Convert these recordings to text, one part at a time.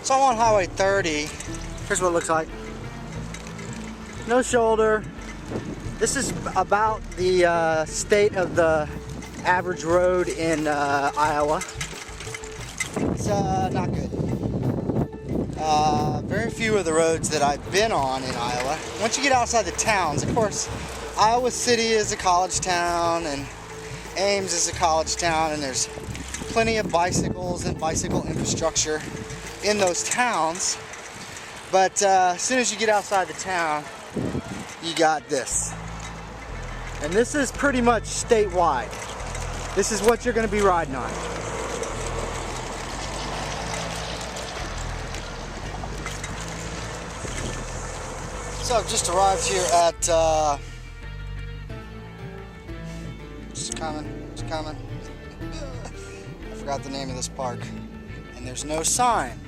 So I'm on Highway 30. Here's what it looks like. No shoulder. This is about the state of the average road in Iowa. It's not good. Very few of the roads that I've been on in Iowa. Once you get outside the towns, of course, Iowa City is a college town and Ames is a college town, and there's plenty of bicycles and bicycle infrastructure in those towns. But as soon as you get outside the town, you got this. And this is pretty much statewide. This is what you're going to be riding on. So I've just arrived here at it's coming. I forgot the name of this park. And there's no sign.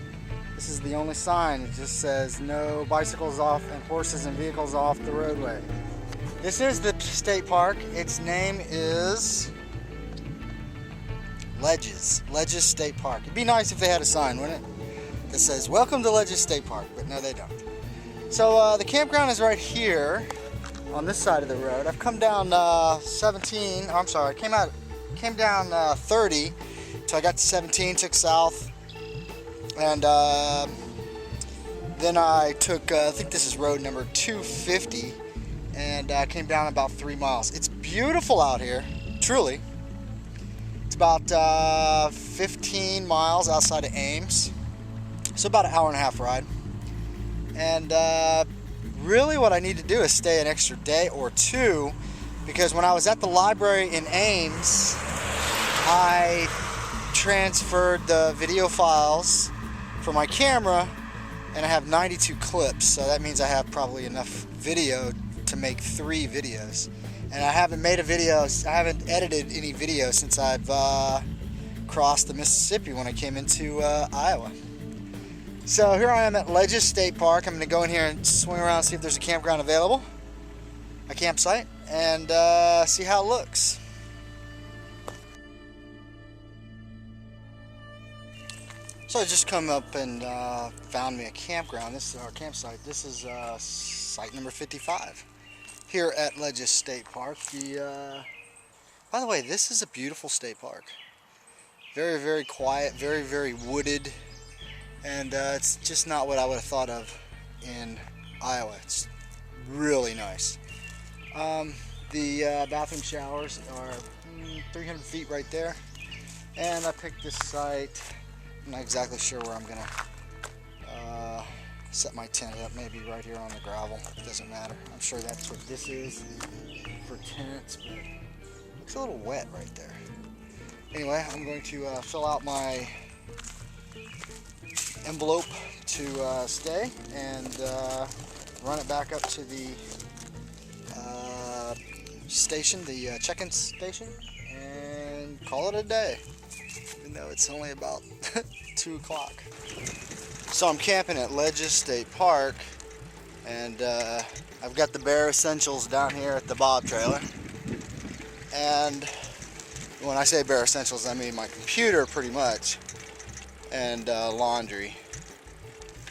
This is the only sign. It just says no bicycles off and horses and vehicles off the roadway. This is the state park. Its name is Ledges State Park. It'd be nice if they had a sign, wouldn't it? That says welcome to Ledges State Park, but no, they don't. So the campground is right here on this side of the road. I've come down 17. I'm sorry, I came down 30 till I got to 17, took south, and then I took I think this is road number 250, and came down about 3 miles. It's beautiful out here, truly. It's about 15 miles outside of Ames, so about an hour and a half ride. And really what I need to do is stay an extra day or two, because when I was at the library in Ames, I transferred the video files for my camera, and I have 92 clips, so that means I have probably enough video to make 3 videos. And I haven't made a video, I haven't edited any video since I've crossed the Mississippi when I came into Iowa. So here I am at Ledges State Park. I'm going to go in here and swing around and see if there's a campground available, a campsite, and see how it looks. So I just come up and found me a campground. This is our campsite. This is site number 55 here at Ledges State Park. By the way, this is a beautiful state park. Very, very quiet, very, very wooded. And it's just not what I would have thought of in Iowa. It's really nice. The bathroom showers are 300 feet right there. And I picked this site. I'm not exactly sure where I'm going to set my tent up. Maybe right here on the gravel. It doesn't matter. I'm sure that's what this is for tents, but it looks a little wet right there. Anyway, I'm going to fill out my envelope to stay and run it back up to the station, the check-in station, and call it a day, even though it's only about 2 o'clock. So I'm camping at Ledges State Park, and I've got the bare essentials down here at the Bob trailer. And when I say bare essentials, I mean my computer pretty much, and laundry.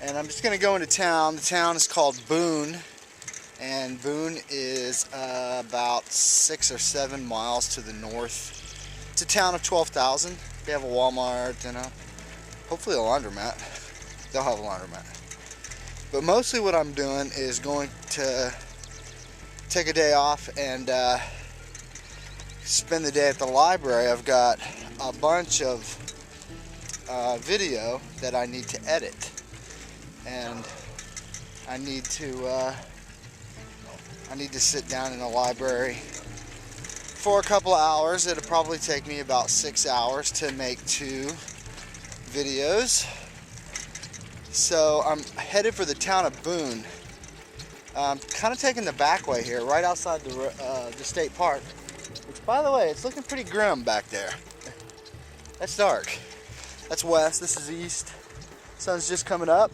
And I'm just gonna go into town. The town is called Boone, and Boone is about 6 or 7 miles to the north. It's a town of 12,000. They have a Walmart and hopefully a laundromat. They'll have a laundromat. But mostly what I'm doing is going to take a day off and spend the day at the library. I've got a bunch of video that I need to edit, and I need to sit down in the library for a couple of hours. It'll probably take me about 6 hours to make 2 videos. So I'm headed for the town of Boone. I'm kind of taking the back way here, right outside the state park, which, by the way, it's looking pretty grim back there. That's dark. That's west, this is east. Sun's just coming up.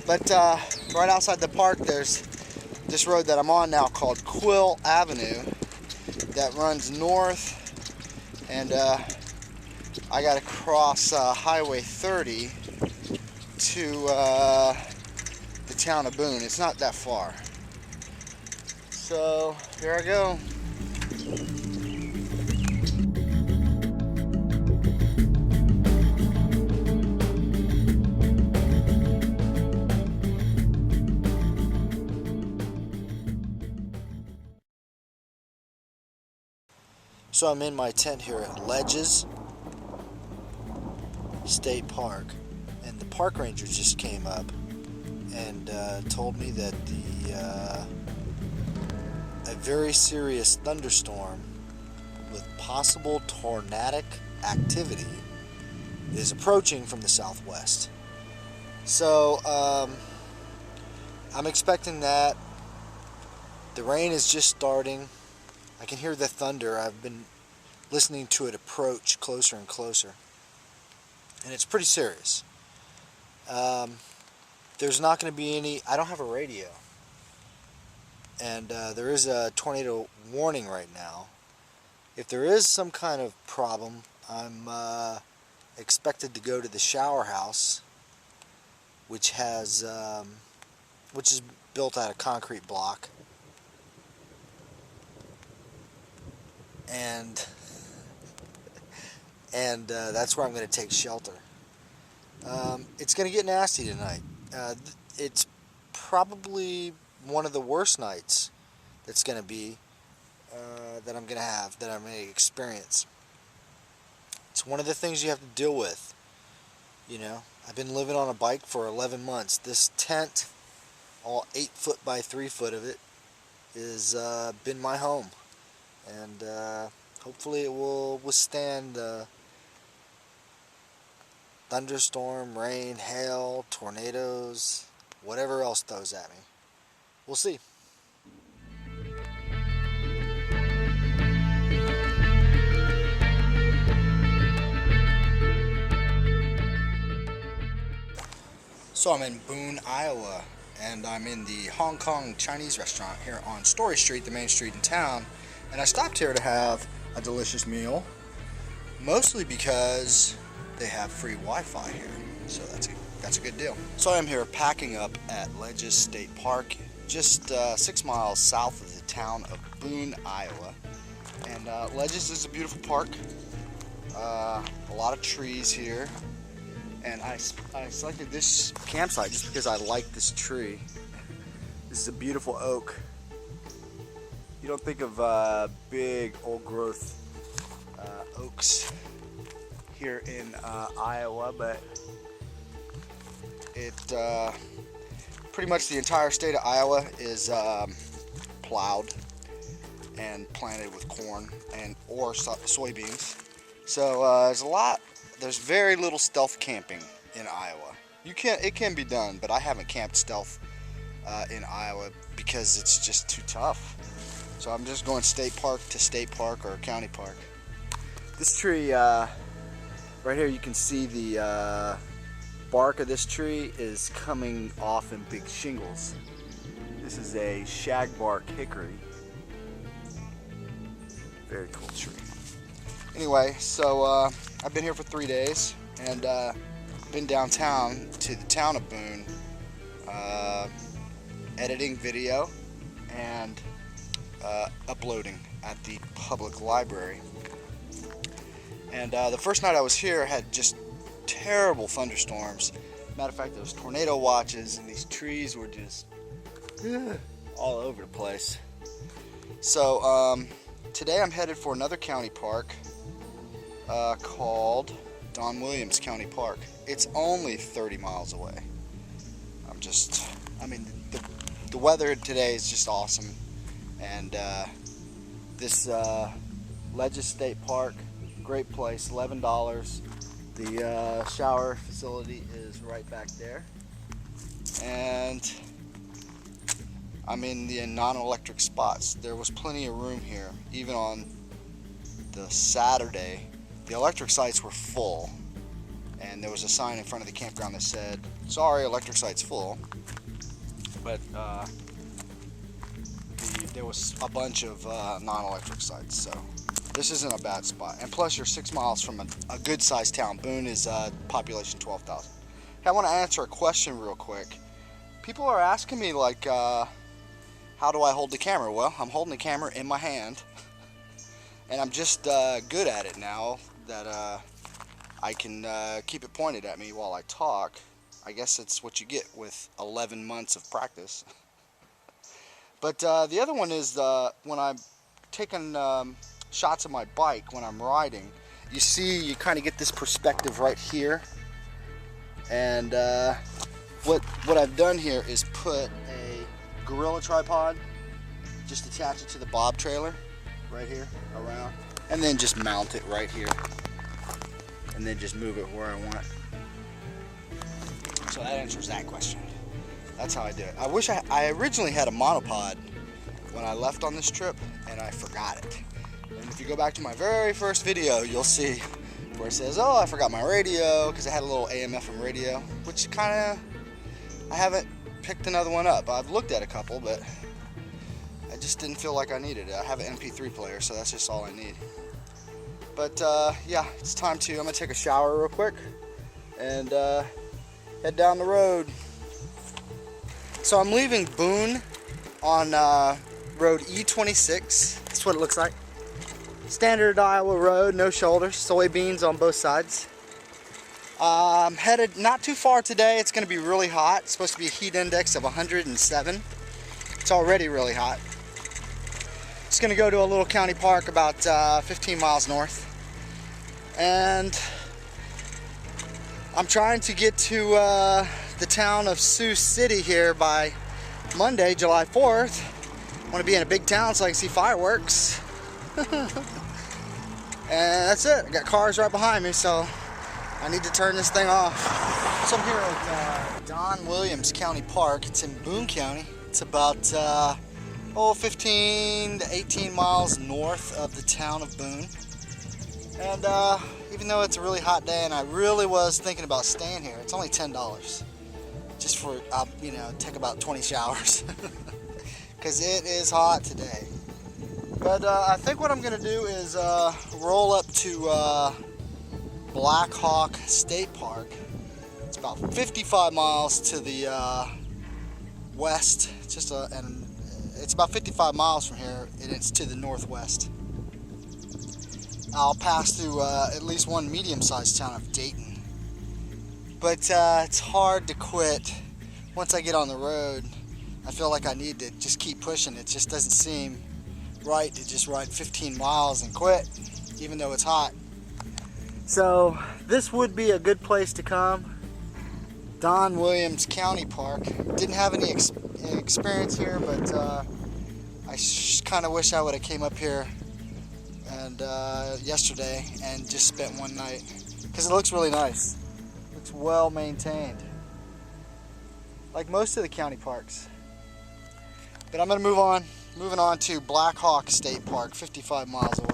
But right outside the park, there's this road that I'm on now called Quill Avenue that runs north and I gotta cross Highway 30 to the town of Boone. It's not that far. So here I go. So I'm in my tent here at Ledges State Park, and the park ranger just came up and told me that a very serious thunderstorm with possible tornadic activity is approaching from the southwest. So I'm expecting that. The rain is just starting. I can hear the thunder. I've been listening to it approach closer and closer, and it's pretty serious. There's not going to be any. I don't have a radio, and there is a tornado warning right now. If there is some kind of problem, I'm expected to go to the shower house, which is built out of concrete block, and that's where I'm going to take shelter. It's going to get nasty tonight. It's probably one of the worst nights that's going to be that I'm going to experience. It's one of the things you have to deal with. You know, I've been living on a bike for 11 months. This tent, all 8 foot by 3 foot of it, is been my home, and hopefully it will withstand thunderstorm, rain, hail, tornadoes, whatever else throws at me. We'll see. So I'm in Boone, Iowa, and I'm in the Hong Kong Chinese restaurant here on Story Street, the main street in town. And I stopped here to have a delicious meal, mostly because they have free Wi-Fi here, so that's a good deal. So I am here packing up at Ledges State Park, just 6 miles south of the town of Boone, Iowa. And Ledges is a beautiful park, a lot of trees here, and I selected this campsite just because I like this tree. This is a beautiful oak. You don't think of big old growth oaks here in Iowa, but it pretty much the entire state of Iowa is plowed and planted with corn or soybeans. So there's very little stealth camping in Iowa. It can be done, but I haven't camped stealth in Iowa because it's just too tough. So I'm just going state park to state park or county park. This tree right here, you can see the bark of this tree is coming off in big shingles. This is a shagbark hickory. Very cool tree. Anyway, so I've been here for 3 days, and been downtown to the town of Boone, editing video and uploading at the public library. And the first night I was here had just terrible thunderstorms. Matter of fact, there was tornado watches, and these trees were just all over the place. So today I'm headed for another county park called Don Williams County Park. It's only 30 miles away. The weather today is just awesome, and this Ledges State Park, great place, $11. The shower facility is right back there, and I'm in the non-electric spots. There was plenty of room here, even on the Saturday. The electric sites were full, and there was a sign in front of the campground that said, "Sorry, electric site's full." But there was a bunch of non-electric sites, so This isn't a bad spot. And plus you're 6 miles from a good sized town. Boone is population 12,000. Hey, I want to answer a question real quick. People are asking me like, how do I hold the camera? Well, I'm holding the camera in my hand, and I'm just good at it now that I can keep it pointed at me while I talk. I guess it's what you get with 11 months of practice. But the other one is when I'm taking shots of my bike when I'm riding, you see, you kind of get this perspective right here. And what I've done here is put a Gorilla tripod, just attach it to the bob trailer right here around, and then just mount it right here, and then just move it where I want. So that answers that question. That's how I do it. I wish I originally had a monopod when I left on this trip, and I forgot it. And if you go back to my very first video, you'll see where it says, oh, I forgot my radio, because I had a little AM/FM radio, which kind of, I haven't picked another one up. I've looked at a couple, but I just didn't feel like I needed it. I have an MP3 player, so that's just all I need. But yeah, it's time to, I'm gonna take a shower real quick and head down the road. So I'm leaving Boone on road E26. That's what it looks like. Standard Iowa road, no shoulders, soybeans on both sides. I'm headed not too far today. It's going to be really hot. It's supposed to be a heat index of 107. It's already really hot. It's going to go to a little county park about 15 miles north. And I'm trying to get to the town of Sioux City here by Monday, July 4th. I want to be in a big town so I can see fireworks. And that's it. I got cars right behind me, so I need to turn this thing off. So I'm here at Don Williams County Park. It's in Boone County. It's about 15 to 18 miles north of the town of Boone. And even though it's a really hot day and I really was thinking about staying here, it's only $10 just for, you know, take about 20 showers because it is hot today. But I think what I'm going to do is roll up to Black Hawk State Park. It's about 55 miles to the west. And it's about 55 miles from here, and it's to the northwest. I'll pass through at least one medium-sized town of Dayton. But it's hard to quit. Once I get on the road, I feel like I need to just keep pushing. It just doesn't seem right to just ride 15 miles and quit, even though it's hot. So this would be a good place to come. Don Williams County Park. Didn't have any experience here, but I kind of wish I would have came up here and yesterday and just spent one night, because it looks really nice. It looks well maintained, like most of the county parks. But I'm going to moving on to Black Hawk State Park, 55 miles away.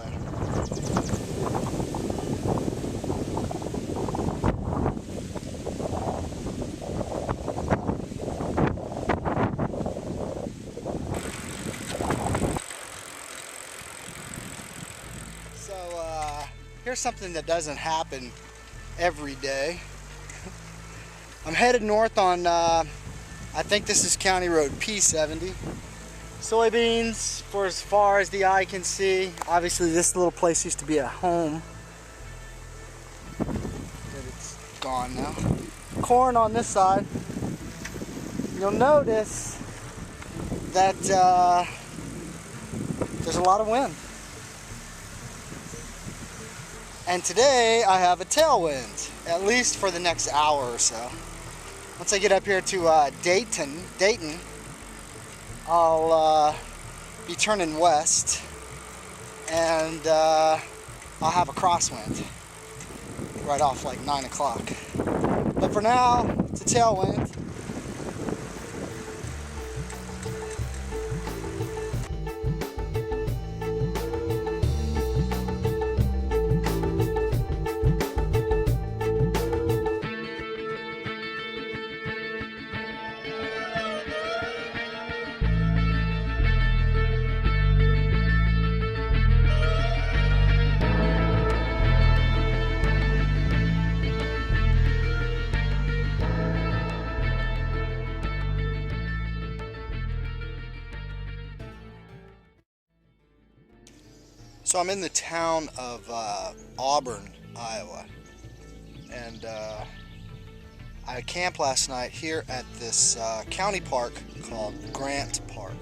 So here's something that doesn't happen every day. I'm headed north on, I think this is County Road P70. Soybeans for as far as the eye can see. Obviously this little place used to be a home, but it's gone now. Corn on this side. You'll notice that there's a lot of wind. And today I have a tailwind, at least for the next hour or so. Once I get up here to Dayton, I'll be turning west, and I'll have a crosswind right off like 9 o'clock. But for now, it's a tailwind. So I'm in the town of Auburn, Iowa, and I camped last night here at this county park called Grant Park.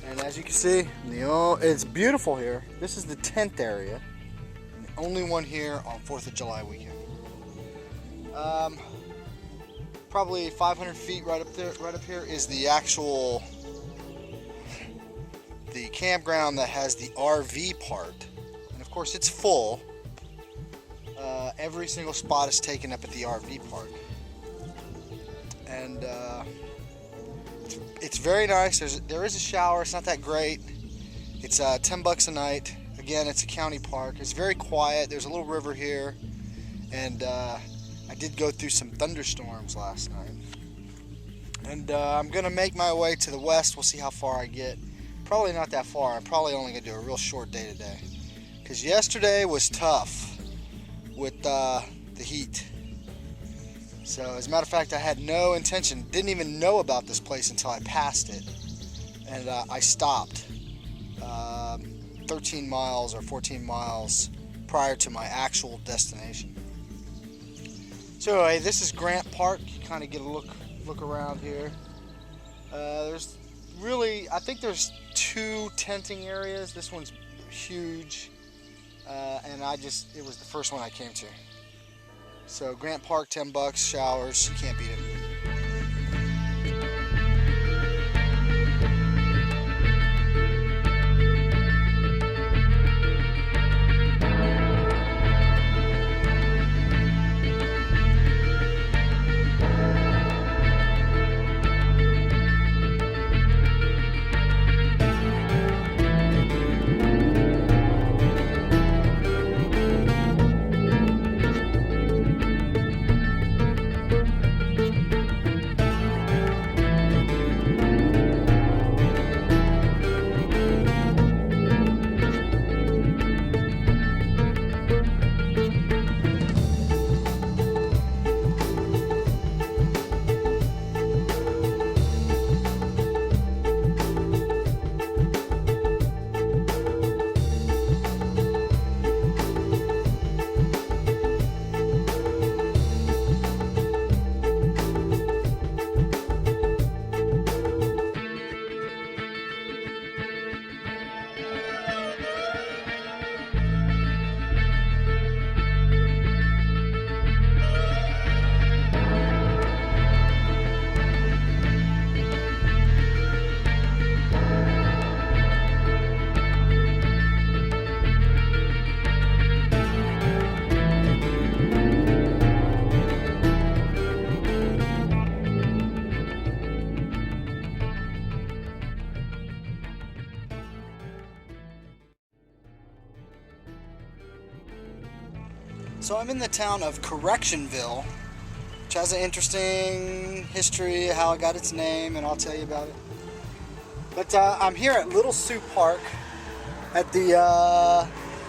And as you can see, it's beautiful here. This is the tent area, and the only one here on 4th of July weekend. Probably 500 feet right up here is the actual campground that has the RV part, and of course it's full. Every single spot is taken up at the RV park, and it's very nice. There is a shower. It's not that great. It's $10 a night. Again, it's a county park. It's very quiet. There's a little river here, and I did go through some thunderstorms last night, and I'm gonna make my way to the west. We'll see how far I get. Probably not that far. I'm probably only gonna do a real short day today, because yesterday was tough with the heat. So as a matter of fact, I had no intention, didn't even know about this place until I passed it, and I stopped 13 miles or 14 miles prior to my actual destination. So anyway, this is Grant Park. You kind of get a look around here. There's really, I think there's 2 tenting areas. This one's huge, and it was the first one I came to. So Grant Park, $10, showers, you can't beat it. So I'm in the town of Correctionville, which has an interesting history, how it got its name, and I'll tell you about it. But I'm here at Little Sioux Park at the,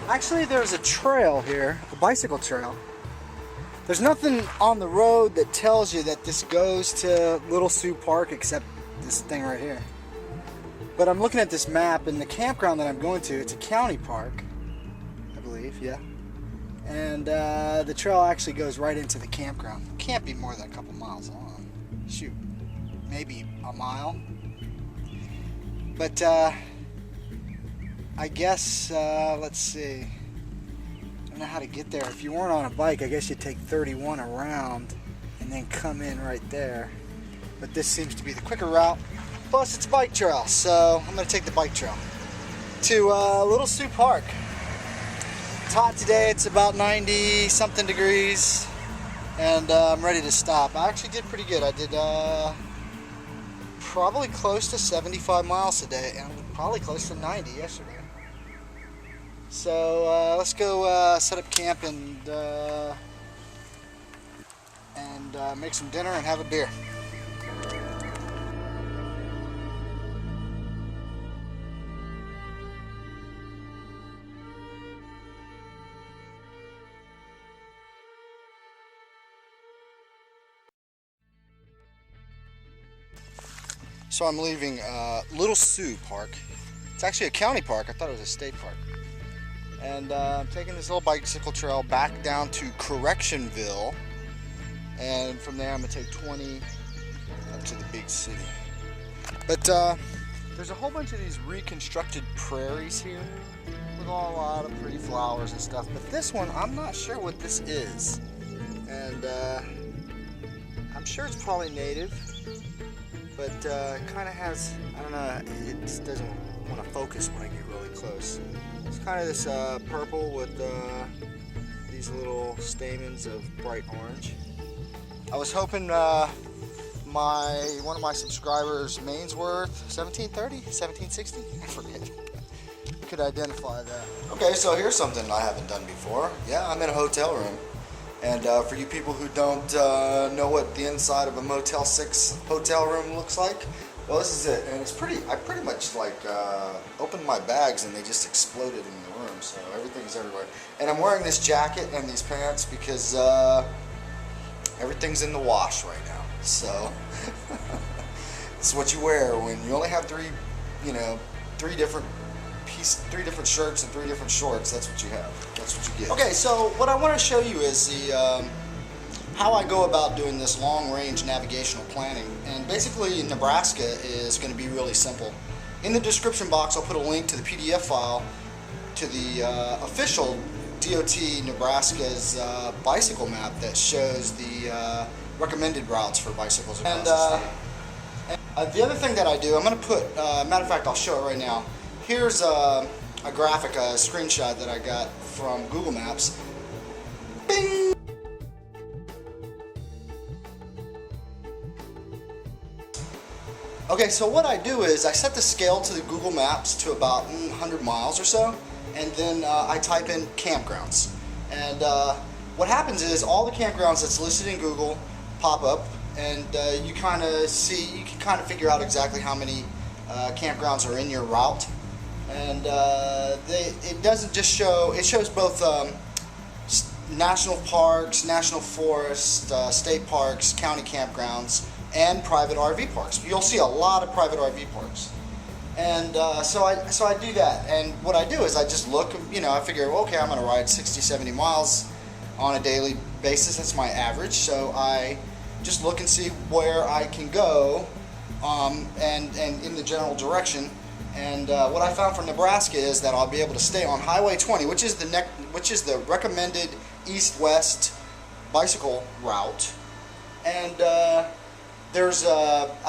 actually there's a trail here, a bicycle trail. There's nothing on the road that tells you that this goes to Little Sioux Park except this thing right here. But I'm looking at this map, and the campground that I'm going to, it's a county park, I believe, yeah. And the trail actually goes right into the campground. Can't be more than a couple miles long. Shoot, maybe a mile. But I guess, let's see. I don't know how to get there. If you weren't on a bike, I guess you'd take 31 around and then come in right there. But this seems to be the quicker route. Plus, it's a bike trail, so I'm going to take the bike trail to Little Sioux Park. It's hot today. It's about 90 something degrees, and I'm ready to stop. I actually did pretty good. I did probably close to 75 miles today, and probably close to 90 yesterday. So let's go set up camp and make some dinner and have a beer. So I'm leaving Little Sioux Park. It's actually a county park. I thought it was a state park. And I'm taking this little bicycle trail back down to Correctionville, and from there I'm gonna take 20 up to the big city. But there's a whole bunch of these reconstructed prairies here with a lot of pretty flowers and stuff, but this one I'm not sure what this is, and I'm sure it's probably native, but it kind of has, I don't know, it just doesn't want to focus when I get really close. It's kind of this purple with these little stamens of bright orange. I was hoping one of my subscribers, Mainsworth 1730, 1760, I forget, could identify that. Okay, so here's something I haven't done before. Yeah, I'm in a hotel room. And for you people who don't know what the inside of a Motel 6 hotel room looks like, well, this is it. And it's I pretty much like opened my bags and they just exploded in the room, so everything's everywhere. And I'm wearing this jacket and these pants because everything's in the wash right now. So it's what you wear when you only have three different shirts and 3 different shorts. That's what you have. That's what you get. Okay, so what I want to show you is the how I go about doing this long-range navigational planning. And basically, Nebraska is going to be really simple. In the description box, I'll put a link to the PDF file to the official DOT Nebraska's bicycle map that shows the recommended routes for bicycles across the state. The other thing that I do, I'm going to put, matter of fact, I'll show it right now. Here's a graphic, a screenshot that I got from Google Maps. Bing! Okay, so what I do is I set the scale to the Google Maps to about 100 miles or so, and then I type in campgrounds. And what happens is all the campgrounds that's listed in Google pop up, and you can kind of figure out exactly how many campgrounds are in your route. And it doesn't just show, it shows both national parks, national forests, state parks, county campgrounds, and private RV parks. You'll see a lot of private RV parks. And so I do that. And what I do is I just look, I figure, okay, I'm going to ride 60, 70 miles on a daily basis. That's my average. So I just look and see where I can go and in the general direction. And what I found for Nebraska is that I'll be able to stay on Highway 20, which is the recommended east-west bicycle route. And I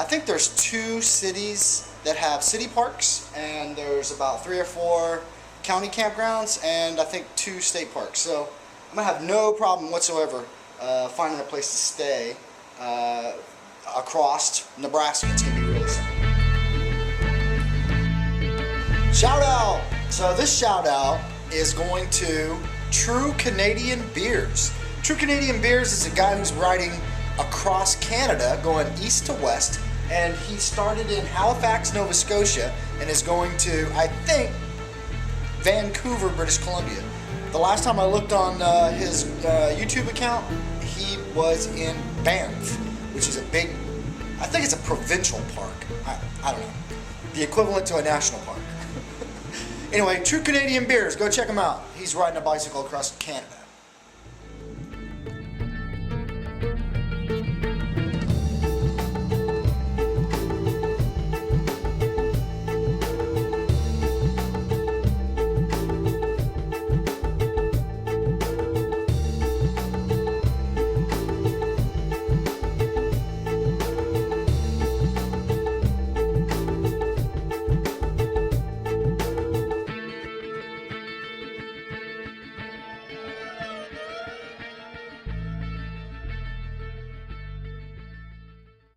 think there's 2 cities that have city parks, and there's about 3 or 4 county campgrounds, and I think 2 state parks. So I'm gonna have no problem whatsoever finding a place to stay across Nebraska. It's gonna be really simple. Shout out! So this shout out is going to True Canadian Beers. True Canadian Beers is a guy who's riding across Canada, going east to west, and he started in Halifax, Nova Scotia, and is going to, I think, Vancouver, British Columbia. The last time I looked on his YouTube account, he was in Banff, which is a big, I think it's a provincial park. I don't know. The equivalent to a national park. Anyway, True Canadian Beers, go check him out. He's riding a bicycle across Canada.